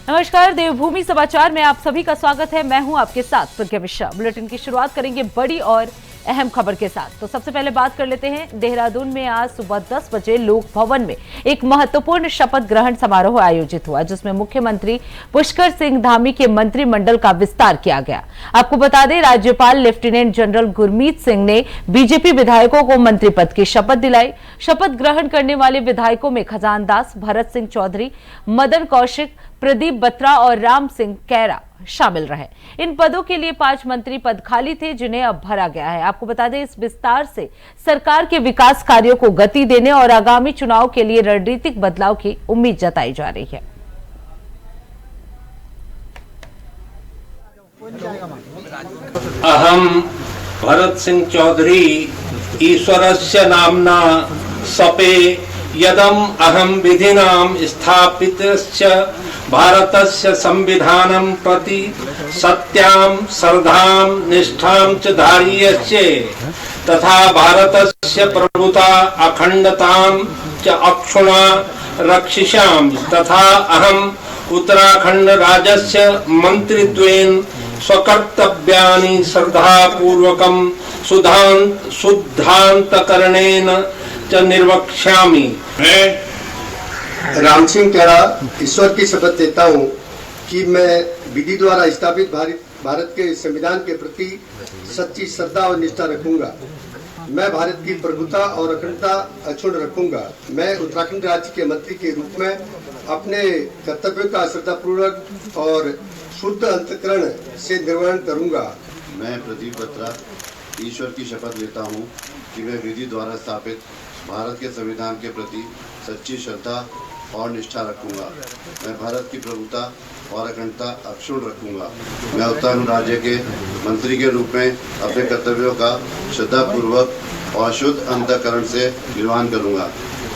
नमस्कार, देवभूमि समाचार में आप सभी का स्वागत है। मैं हूं आपके साथ प्रज्ञा मिश्रा। बुलेटिन की शुरुआत करेंगे बड़ी और अहम खबर के साथ। तो सबसे पहले बात कर लेते हैं देहरादून में आज सुबह 10 बजे लोक भवन में एक महत्वपूर्ण शपथ ग्रहण समारोह आयोजित हुआ, जिसमें मुख्यमंत्री पुष्कर सिंह धामी के मंत्रिमंडल का विस्तार किया गया। आपको बता दें, राज्यपाल लेफ्टिनेंट जनरल गुरमीत सिंह ने बीजेपी विधायकों को मंत्री पद की शपथ दिलाई। शपथ ग्रहण करने वाले विधायकों में खजान दास, भरत सिंह चौधरी, मदन कौशिक, प्रदीप बत्रा और राम सिंह कैरा शामिल रहे। इन पदों के लिए 5 मंत्री पद खाली थे, जिन्हें अब भरा गया है। आपको बता दें, इस विस्तार से सरकार के विकास कार्यों को गति देने और आगामी चुनाव के लिए रणनीतिक बदलाव की उम्मीद जताई जा रही है। अहम भरत सिंह चौधरी ईश्वरस्य नामना सपे यदम अहम विधिनाम स्थापितस्य भारतस्य संविधानं प्रति सत्यां श्रद्धां निष्ठां च धारयिष्ये तथा भारतस्य प्रभुता अखंडतां च अक्षुणा रक्षिष्यामि तथा अहम उत्तराखंड राज्यस्य मंत्रित्वेन स्वकर्तव्यानि श्रद्धापूर्वकं शुद्धान्तकरणेन च निर्वक्ष्यामि। मैं राम सिंह कैरा ईश्वर की शपथ लेता हूँ कि मैं विधि द्वारा स्थापित भारत के संविधान के प्रति सच्ची श्रद्धा और निष्ठा रखूंगा। मैं भारत की प्रभुता और अखंडता अक्षुण्ण रखूंगा। मैं उत्तराखंड राज्य के मंत्री के रूप में अपने कर्तव्यों का श्रद्धापूर्वक और शुद्ध अंतःकरण से निर्वहन करूंगा। मैं प्रदीप बत्रा ईश्वर की शपथ लेता हूँ कि मैं विधि द्वारा स्थापित भारत के संविधान के प्रति सच्ची श्रद्धा और निष्ठा रखूंगा। मैं भारत की प्रभुता और अखंडता अक्षुण्ण रखूंगा। मैं उत्तराखंड राज्य के मंत्री के रूप में अपने कर्तव्यों का श्रद्धापूर्वक और शुद्ध अंतःकरण से निर्वहन करूंगा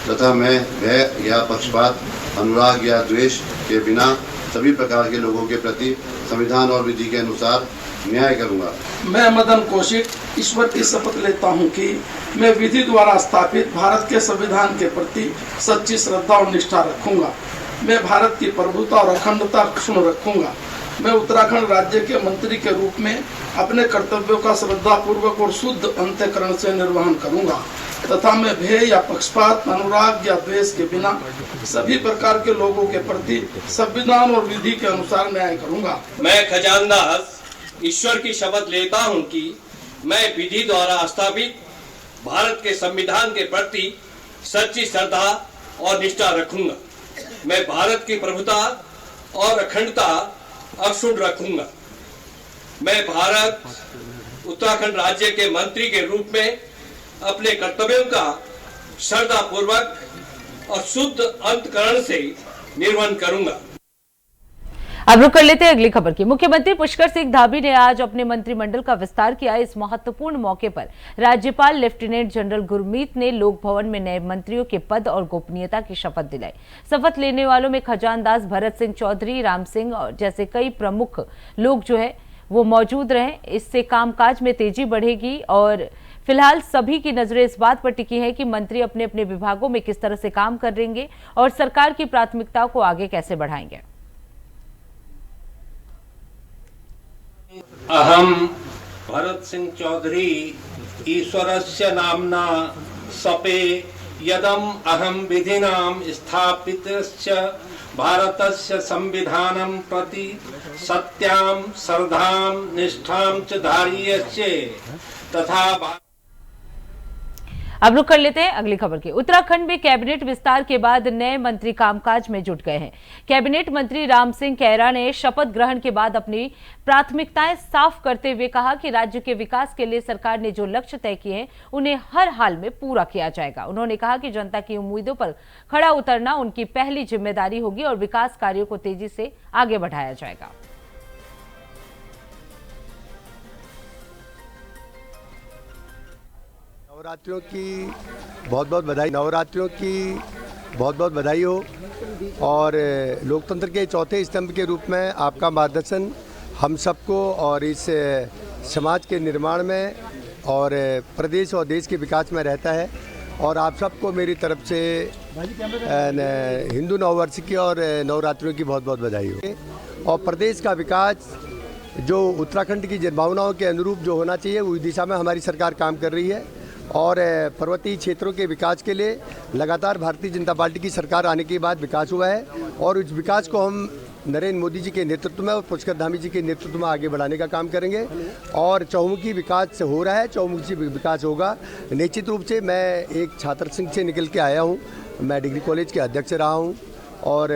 तथा मैं भय या पक्षपात, अनुराग या द्वेष के बिना सभी प्रकार के लोगों के प्रति संविधान और विधि के अनुसार न्याय करूंगा। मैं मदन कौशिक ईश्वर की शपथ लेता हूं कि मैं विधि द्वारा स्थापित भारत के संविधान के प्रति सच्ची श्रद्धा और निष्ठा रखूंगा। मैं भारत की प्रभुता और अखंडता अक्षुण्ण रखूंगा। मैं उत्तराखंड राज्य के मंत्री के रूप में अपने कर्तव्यों का श्रद्धापूर्वक और शुद्ध अंतःकरण से निर्वहन करूंगा तथा मैं भय या पक्षपात, अनुराग या द्वेष के बिना सभी प्रकार के लोगों के प्रति संविधान और विधि के अनुसार न्याय करूंगा। मैं खजान दास ईश्वर की शपथ लेता हूं कि मैं विधि द्वारा स्थापित भारत के संविधान के प्रति सच्ची श्रद्धा और निष्ठा रखूंगा। मैं भारत की प्रभुता और अखंडता अक्षुण्ण रखूंगा। मैं भारत उत्तराखंड राज्य के मंत्री के रूप में अपने कर्तव्यों का श्रद्धापूर्वक और शुद्ध अंतःकरण से निर्वहन करूंगा। अब रुक कर लेते हैं अगली खबर की। मुख्यमंत्री पुष्कर सिंह धामी ने आज अपने मंत्रिमंडल का विस्तार किया। इस महत्वपूर्ण मौके पर राज्यपाल लेफ्टिनेंट जनरल गुरमीत ने लोक भवन में नए मंत्रियों के पद और गोपनीयता की शपथ दिलाई। शपथ लेने वालों में खजान दास, भरत सिंह चौधरी, राम सिंह और जैसे कई प्रमुख लोग जो है वो मौजूद रहे। इससे कामकाज में तेजी बढ़ेगी और फिलहाल सभी की नजरें इस बात पर टिकी है कि मंत्री अपने अपने विभागों में किस तरह से काम करेंगे और सरकार की प्राथमिकताओं को आगे कैसे बढ़ाएंगे। अहम भरत सिंह चौधरी ईश्वरस्य नामना सपे यदम अहम विधिनाम स्थापितस्य भारतस्य संविधानं प्रति सत्यां श्रद्धां निष्ठां च धारयिष्ये तथा। अब रुक कर लेते हैं अगली खबर की। उत्तराखंड में कैबिनेट विस्तार के बाद नए मंत्री कामकाज में जुट गए हैं। कैबिनेट मंत्री राम सिंह कैरा ने शपथ ग्रहण के बाद अपनी प्राथमिकताएं साफ करते हुए कहा कि राज्य के विकास के लिए सरकार ने जो लक्ष्य तय किए हैं उन्हें हर हाल में पूरा किया जाएगा। उन्होंने कहा कि जनता की उम्मीदों पर खरा उतरना उनकी पहली जिम्मेदारी होगी और विकास कार्यों को तेजी से आगे बढ़ाया जाएगा। नवरात्रियों की बहुत बहुत बधाई। नवरात्रियों की बहुत बहुत बधाई हो। और लोकतंत्र के चौथे स्तंभ के रूप में आपका मार्गदर्शन हम सबको और इस समाज के निर्माण में और प्रदेश और देश के विकास में रहता है। और आप सबको मेरी तरफ से हिंदू नववर्ष की और नवरात्रियों की बहुत बहुत बधाई हो। और प्रदेश का विकास जो उत्तराखंड की जनभावनाओं के अनुरूप जो होना चाहिए उस दिशा में हमारी सरकार काम कर रही है। और पर्वतीय क्षेत्रों के विकास के लिए लगातार भारतीय जनता पार्टी की सरकार आने के बाद विकास हुआ है और उस विकास को हम नरेंद्र मोदी जी के नेतृत्व में और पुष्कर धामी जी के नेतृत्व में आगे बढ़ाने का काम करेंगे। और चहुमुखी विकास हो रहा है, चहुमुखी विकास होगा निश्चित रूप से। मैं एक छात्र संघ से निकल के आया हूँ, मैं डिग्री कॉलेज के अध्यक्ष रहा हूँ और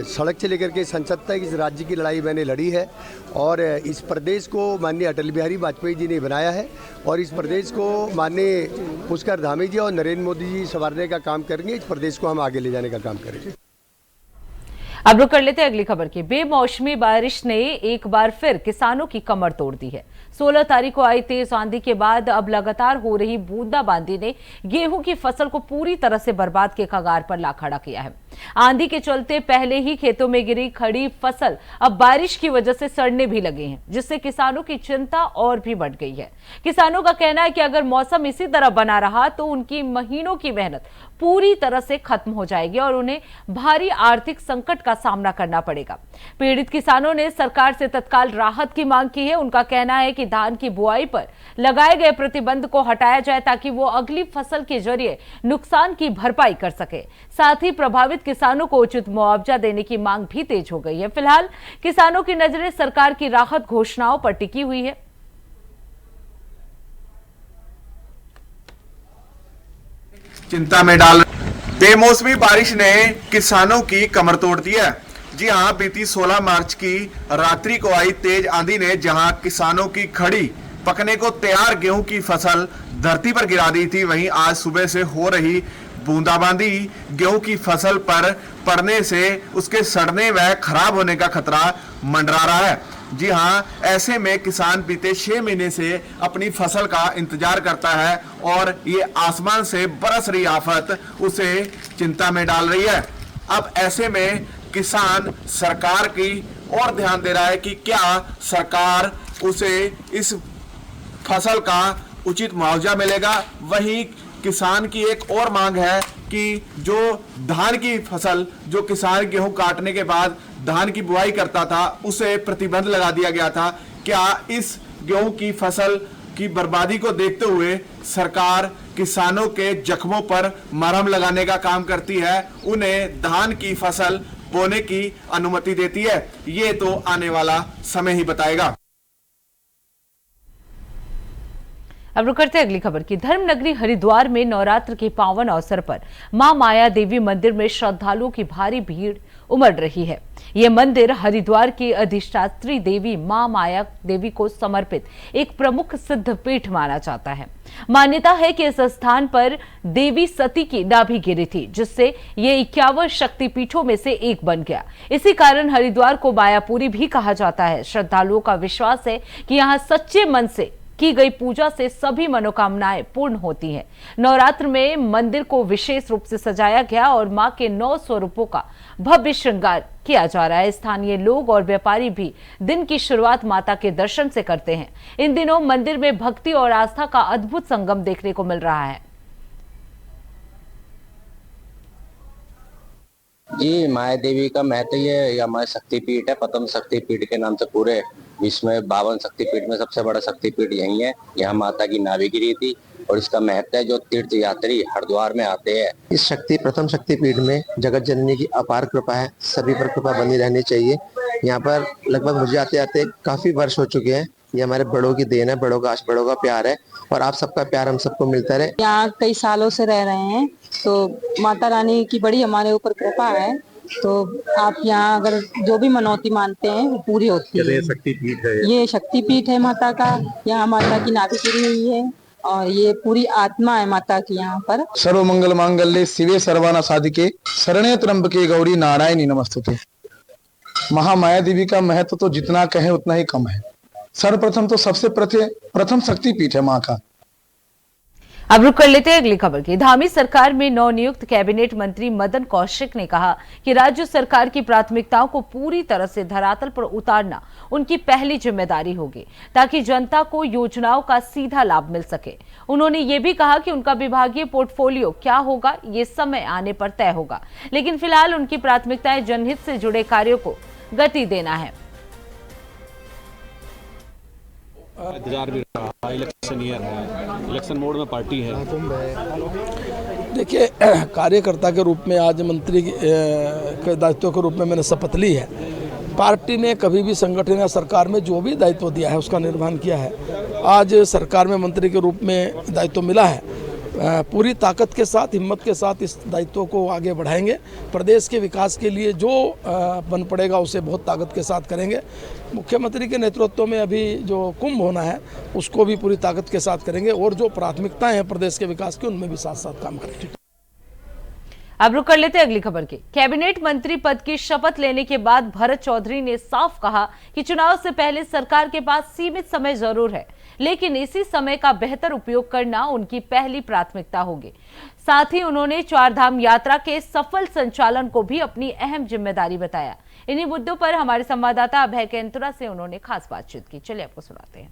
सड़क से लेकर के संसद तक इस राज्य की लड़ाई मैंने लड़ी है। और इस प्रदेश को माननीय अटल बिहारी वाजपेयी जी ने बनाया है और इस प्रदेश को माननीय पुष्कर धामी जी और नरेंद्र मोदी जी संवारने का काम करेंगे। इस प्रदेश को हम आगे ले जाने का काम करेंगे। अब रुक कर लेते हैं अगली खबर की। बेमौसमी बारिश ने एक बार फिर किसानों की कमर तोड़ दी है। 16 तारीख को आई तेज आंधी के बाद अब लगातार हो रही बूंदाबांदी ने गेहूं की फसल को पूरी तरह से बर्बाद के कगार पर ला खड़ा किया है। आंधी के चलते पहले ही खेतों में गिरी खड़ी फसल अब बारिश की वजह से सड़ने भी लगे हैं, जिससे किसानों की चिंता और भी बढ़ गई है। किसानों का कहना है कि अगर मौसम इसी तरह बना रहा तो उनकी महीनों की मेहनत पूरी तरह से खत्म हो जाएगी और उन्हें भारी आर्थिक संकट का सामना करना पड़ेगा। पीड़ित किसानों ने सरकार से तत्काल राहत की मांग की है। उनका कहना है कि धान की बुआई पर लगाए गए प्रतिबंध को हटाया जाए ताकि वो अगली फसल के जरिए नुकसान की भरपाई कर सके। साथ ही प्रभावित किसानों को उचित मुआवजा देने की मांग भी तेज हो गई है। फिलहाल किसानों की नजरें सरकार की राहत घोषणाओं पर टिकी हुई है। चिंता में डाल बेमौसमी बारिश ने किसानों की कमर तोड़ दी है। जी हां, बीती 16 मार्च की रात्रि को आई तेज आंधी ने जहां किसानों की खड़ी पकने को तैयार गेहूं की फसल धरती पर गिरा दी थी, वहीं आज सुबह से हो रही बूंदाबांदी गेहूं की फसल पर पड़ने से उसके सड़ने व खराब होने का खतरा मंडरा रहा है। जी हां, ऐसे में किसान बीते 6 महीने से अपनी फसल का इंतजार करता है और ये आसमान से बरस रही आफत उसे चिंता में डाल रही है। अब ऐसे में किसान सरकार की और ध्यान दे रहा है कि क्या सरकार उसे इस फसल का उचित मुआवजा मिलेगा। वहीं किसान की एक और मांग है कि जो धान की फसल, जो किसान गेहूं काटने के बाद धान की बुआई करता था उसे प्रतिबंध लगा दिया गया था, क्या इस गेहूं की फसल की बर्बादी को देखते हुए सरकार किसानों के जख्मों पर मरहम लगाने का काम करती है, उन्हें धान की फसल बोने की अनुमति देती है। ये तो आने वाला समय ही बताएगा। अब रुक करते अगली खबर की। धर्मनगरी हरिद्वार में नवरात्र के पावन अवसर पर मां माया देवी मंदिर में श्रद्धालुओं की भारी भीड़ उमड़ रही है। यह मंदिर हरिद्वार की अधिष्ठात्री देवी मां माया देवी को समर्पित एक प्रमुख सिद्ध पीठ माना जाता है। मान्यता है कि इस स्थान पर देवी सती की नाभि गिरी थी, जिससे ये 51 शक्तिपीठों में से एक बन गया। इसी कारण हरिद्वार को मायापुरी भी कहा जाता है। श्रद्धालुओं का विश्वास है कि यहाँ सच्चे मन से की गई पूजा से सभी मनोकामनाएं पूर्ण होती हैं। नवरात्र में मंदिर को विशेष रूप से सजाया गया और मां के 9 स्वरूपों का भव्य श्रृंगार किया जा रहा है। स्थानीय लोग और व्यापारी भी दिन की शुरुआत माता के दर्शन से करते हैं। इन दिनों मंदिर में भक्ति और आस्था का अद्भुत संगम देखने को मिल रहा है। जी, माया देवी का महत्व ये हमारे शक्तिपीठ है। प्रथम शक्तिपीठ के नाम से पूरे विश्व में 52 शक्तिपीठ में सबसे बड़ा शक्तिपीठ यही है। यहाँ माता की नाभि गिरी थी और इसका महत्व है जो तीर्थ यात्री हरिद्वार में आते हैं। इस प्रथम शक्तिपीठ में जगत जननी की अपार कृपा है, सभी पर कृपा बनी रहनी चाहिए। यहाँ पर लगभग मुझे आते आते काफी वर्ष हो चुके हैं। ये हमारे बड़ों की देन है, बड़ों का प्यार है और आप सबका प्यार हम सबको मिलता रहे। यहाँ कई सालों से रह रहे हैं तो माता रानी की बड़ी हमारे ऊपर कृपा है, तो आप यहाँ अगर जो भी मनौती मानते हैं वो पूरी होती है। शक्तिपीठ है, ये शक्तिपीठ है माता का। यहाँ माता की नाभि गिरी हुई है और ये पूरी आत्मा है माता की यहाँ पर। सर्व मंगल मांगल्ये शिवे सर्वाना साधिके शरण्ये त्र्यंबके गौरी नारायणी नमस्तुते। महामाया देवी का महत्व तो जितना कहें उतना ही कम है। सर्वप्रथम तो सबसे प्रथम शक्तिपीठ है माँ का। अब रुक कर लेते हैं अगली खबर की। धामी सरकार में नवनियुक्त कैबिनेट मंत्री मदन कौशिक ने कहा कि राज्य सरकार की प्राथमिकताओं को पूरी तरह से धरातल पर उतारना उनकी पहली जिम्मेदारी होगी, ताकि जनता को योजनाओं का सीधा लाभ मिल सके। उन्होंने ये भी कहा कि उनका विभागीय पोर्टफोलियो क्या होगा ये समय आने पर तय होगा, लेकिन फिलहाल उनकी प्राथमिकताएं जनहित से जुड़े कार्यों को गति देना है। इंतजार भी रहा, इलेक्शन ईयर है, इलेक्शन मोड में पार्टी है। देखिए, कार्यकर्ता के रूप में आज मंत्री के दायित्व के रूप में मैंने शपथ ली है। पार्टी ने कभी भी संगठन या सरकार में जो भी दायित्व दिया है उसका निर्वहन किया है। आज सरकार में मंत्री के रूप में दायित्व मिला है। पूरी ताकत के साथ, हिम्मत के साथ इस दायित्व को आगे बढ़ाएंगे। प्रदेश के विकास के लिए जो बन पड़ेगा उसे बहुत ताकत के साथ करेंगे। मुख्यमंत्री के नेतृत्व में अभी जो कुंभ होना है उसको भी पूरी ताकत के साथ करेंगे, और जो प्राथमिकताएं हैं प्रदेश के विकास की उनमें भी साथ साथ काम करेंगे। अब रुक कर लेते हैं अगली खबर की। कैबिनेट मंत्री पद की शपथ लेने के बाद भरत चौधरी ने साफ कहा कि चुनाव से पहले सरकार के पास सीमित समय जरूर है, लेकिन इसी समय का बेहतर उपयोग करना उनकी पहली प्राथमिकता होगी। साथ ही उन्होंने चारधाम यात्रा के सफल संचालन को भी अपनी अहम जिम्मेदारी बताया। इन्हीं मुद्दों पर हमारे संवाददाता अभय केंतुरा से उन्होंने खास बातचीत की। चलिए आपको सुनाते हैं।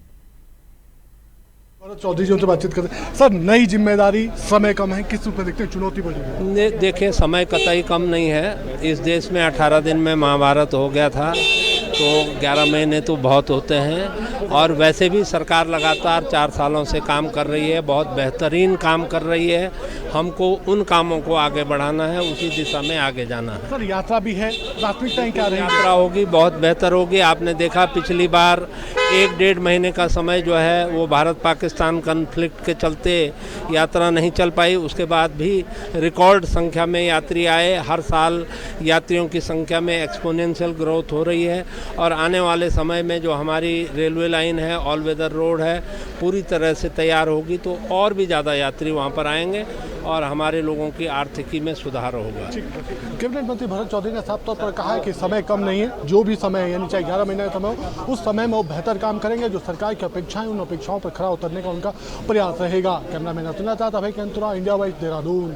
चौधरी जी से बातचीत करते हैं। सर, नई जिम्मेदारी, समय कम है, किस रूप में देखते हैं चुनौती बढ़ी है? देखिए, समय कतई कम नहीं है। इस देश में 18 दिन में महाभारत हो गया था, तो 11 महीने तो बहुत होते हैं। और वैसे भी सरकार लगातार 4 सालों से काम कर रही है, बहुत बेहतरीन काम कर रही है। हमको उन कामों को आगे बढ़ाना है, उसी दिशा में आगे जाना है। सर, यात्रा भी है, प्राथमिकताएं क्या रहेंगी? यात्रा होगी, बहुत बेहतर होगी। आपने देखा पिछली बार 1-1.5 महीने का समय जो है वो भारत पाकिस्तान कन्फ्लिक्ट के चलते यात्रा नहीं चल पाई। उसके बाद भी रिकॉर्ड संख्या में यात्री आए। हर साल यात्रियों की संख्या में एक्सपोनेंशियल ग्रोथ हो रही है, और आने वाले समय में जो हमारी रेलवे लाइन है, ऑल वेदर रोड है, पूरी तरह से तैयार होगी तो और भी ज़्यादा यात्री वहाँ पर आएंगे और हमारे लोगों की आर्थिकी में सुधार होगा। कैबिनेट मंत्री भरत चौधरी ने साफ तौर पर कहा है कि समय कम नहीं है, जो भी समय है, यानी चाहे 11 महीने का समय हो, उस समय में वो बेहतर काम करेंगे। जो सरकार की अपेक्षाएं, उन अपेक्षाओं पर खरा उतरने का उनका प्रयास रहेगा। कैमरामैन अतुल के साथ अभय केंतुरा, इंडिया वाइज, देहरादून।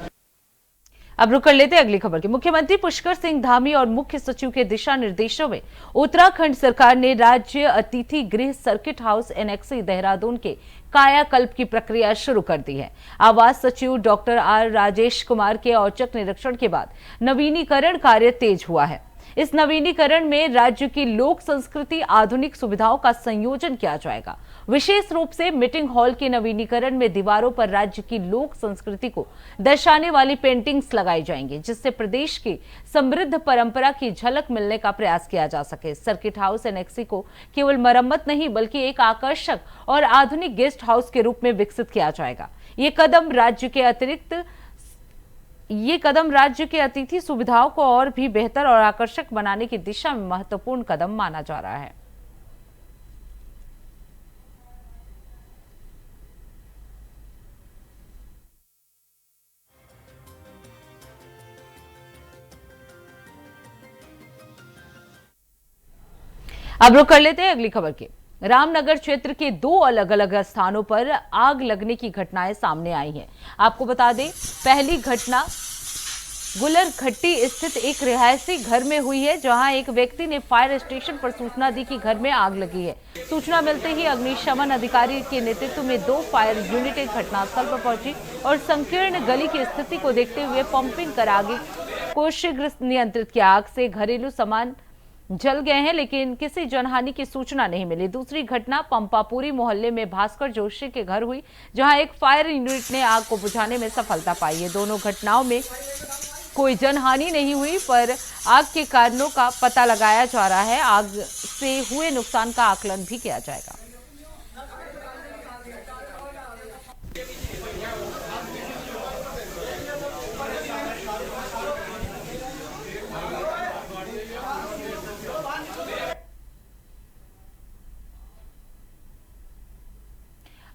अब रुक कर लेते हैं अगली खबर की। मुख्यमंत्री पुष्कर सिंह धामी और मुख्य सचिव के दिशा निर्देशों में उत्तराखंड सरकार ने राज्य अतिथि गृह सर्किट हाउस एनेक्सी देहरादून के कायाकल्प की प्रक्रिया शुरू कर दी है। आवास सचिव डॉक्टर आर राजेश कुमार के औचक निरीक्षण के बाद नवीनीकरण कार्य तेज हुआ है। इस नवीनीकरण में राज्य की लोक संस्कृति, आधुनिक सुविधाओं का संयोजन किया जाएगा। विशेष रूप से मीटिंग हॉल के नवीनीकरण में दीवारों पर राज्य की लोक संस्कृति को दर्शाने वाली पेंटिंग्स लगाई जाएंगी, जिससे प्रदेश की समृद्ध परंपरा की झलक मिलने का प्रयास किया जा सके। सर्किट हाउस एनेक्सी को केवल मरम्मत नहीं बल्कि एक आकर्षक और आधुनिक गेस्ट हाउस के रूप में विकसित किया जाएगा। ये कदम राज्य के अतिथि सुविधाओं को और भी बेहतर और आकर्षक बनाने की दिशा में महत्वपूर्ण कदम माना जा रहा है। अब रुक कर लेते हैं अगली खबर की। रामनगर क्षेत्र के 2 अलग अलग स्थानों पर आग लगने की घटनाएं सामने आई हैं। आपको बता दें, पहली घटना गुलरघट्टी स्थित एक रिहायशी घर में हुई है, जहां एक व्यक्ति ने फायर स्टेशन पर सूचना दी कि घर में आग लगी है। सूचना मिलते ही अग्निशमन अधिकारी के नेतृत्व में 2 फायर यूनिटें घटनास्थल पर पहुंची और संकीर्ण गली की स्थिति को देखते हुए पंपिंग कर आग को शीघ्र नियंत्रित किया। आग से घरेलू सामान जल गए हैं, लेकिन किसी जनहानि की सूचना नहीं मिली। दूसरी घटना पंपापुरी मोहल्ले में भास्कर जोशी के घर हुई, जहां एक फायर यूनिट ने आग को बुझाने में सफलता पाई है। दोनों घटनाओं में कोई जनहानि नहीं हुई, पर आग के कारणों का पता लगाया जा रहा है। आग से हुए नुकसान का आकलन भी किया जाएगा।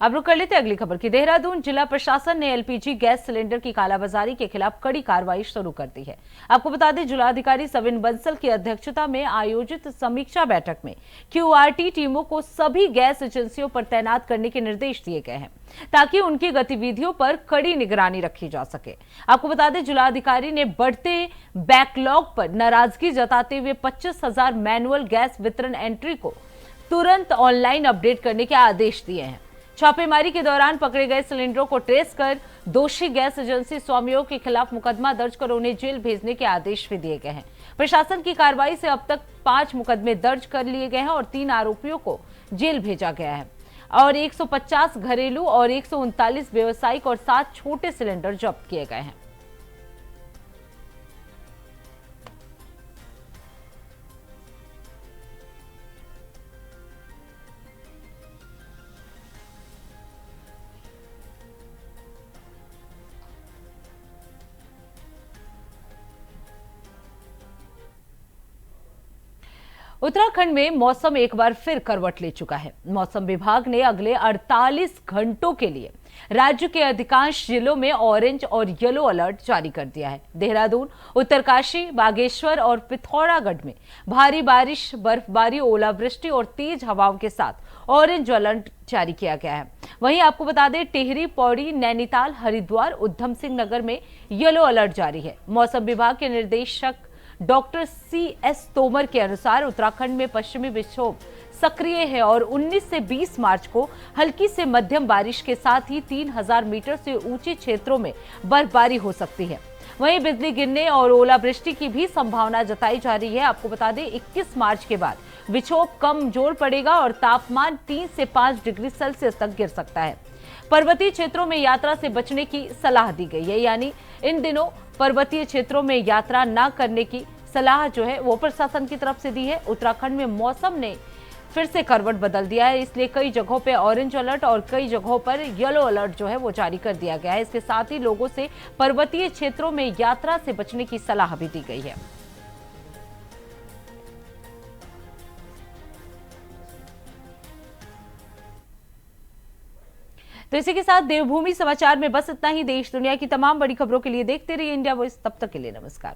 अब रुक कर लेते अगली खबर की। देहरादून जिला प्रशासन ने एलपीजी गैस सिलेंडर की कालाबाजारी के खिलाफ कड़ी कार्रवाई शुरू कर दी है। आपको बता दें, जिलाधिकारी सविन बंसल की अध्यक्षता में आयोजित समीक्षा बैठक में क्यूआरटी टीमों को सभी गैस एजेंसियों पर तैनात करने के निर्देश दिए गए हैं ताकि उनकी गतिविधियों पर कड़ी निगरानी रखी जा सके। आपको बता दें, जिलाधिकारी ने बढ़ते बैकलॉग पर नाराजगी जताते हुए 25,000 मैनुअल गैस वितरण एंट्री को तुरंत ऑनलाइन अपडेट करने के आदेश दिए हैं। छापेमारी के दौरान पकड़े गए सिलेंडरों को ट्रेस कर दोषी गैस एजेंसी स्वामियों के खिलाफ मुकदमा दर्ज कर उन्हें जेल भेजने के आदेश भी दिए गए हैं। प्रशासन की कार्रवाई से अब तक 5 मुकदमे दर्ज कर लिए गए हैं और 3 आरोपियों को जेल भेजा गया है और 150 घरेलू और 139 व्यावसायिक और 7 छोटे सिलेंडर जब्त किए गए हैं। उत्तराखंड में मौसम एक बार फिर करवट ले चुका है। मौसम विभाग ने अगले 48 घंटों के लिए राज्य के अधिकांश जिलों में ऑरेंज और येलो अलर्ट जारी कर दिया है। देहरादून, उत्तरकाशी, बागेश्वर और पिथौरागढ़ में भारी बारिश, बर्फबारी, ओलावृष्टि और तेज हवाओं के साथ ऑरेंज अलर्ट जारी किया गया है। वहीं आपको बता दें, टिहरी, पौड़ी, नैनीताल, हरिद्वार, उधम सिंह नगर में येलो अलर्ट जारी है। मौसम विभाग के निर्देशक डॉक्टर CS तोमर के अनुसार उत्तराखंड में पश्चिमी विक्षोभ सक्रिय है और 19 से 20 मार्च को हल्की से मध्यम बारिश के साथ ही 3000 मीटर से ऊंचे क्षेत्रों में बर्फबारी हो सकती है। वहीं बिजली गिरने और ओलावृष्टि की भी संभावना जताई जा रही है। आपको बता दें, 21 मार्च के बाद विक्षोभ कमजोर पड़ेगा और तापमान 3 से 5 डिग्री सेल्सियस तक गिर सकता है। पर्वतीय क्षेत्रों में यात्रा से बचने की सलाह दी गई है, यानी इन दिनों पर्वतीय क्षेत्रों में यात्रा न करने की सलाह जो है वो प्रशासन की तरफ से दी है। उत्तराखंड में मौसम ने फिर से करवट बदल दिया है, इसलिए कई जगहों पे ऑरेंज अलर्ट और कई जगहों पर येलो अलर्ट जो है वो जारी कर दिया गया है। इसके साथ ही लोगों से पर्वतीय क्षेत्रों में यात्रा से बचने की सलाह भी दी गई है। तो इसी के साथ देवभूमि समाचार में बस इतना ही। देश दुनिया की तमाम बड़ी खबरों के लिए देखते रहिए इंडिया वॉइस। तब तक के लिए नमस्कार।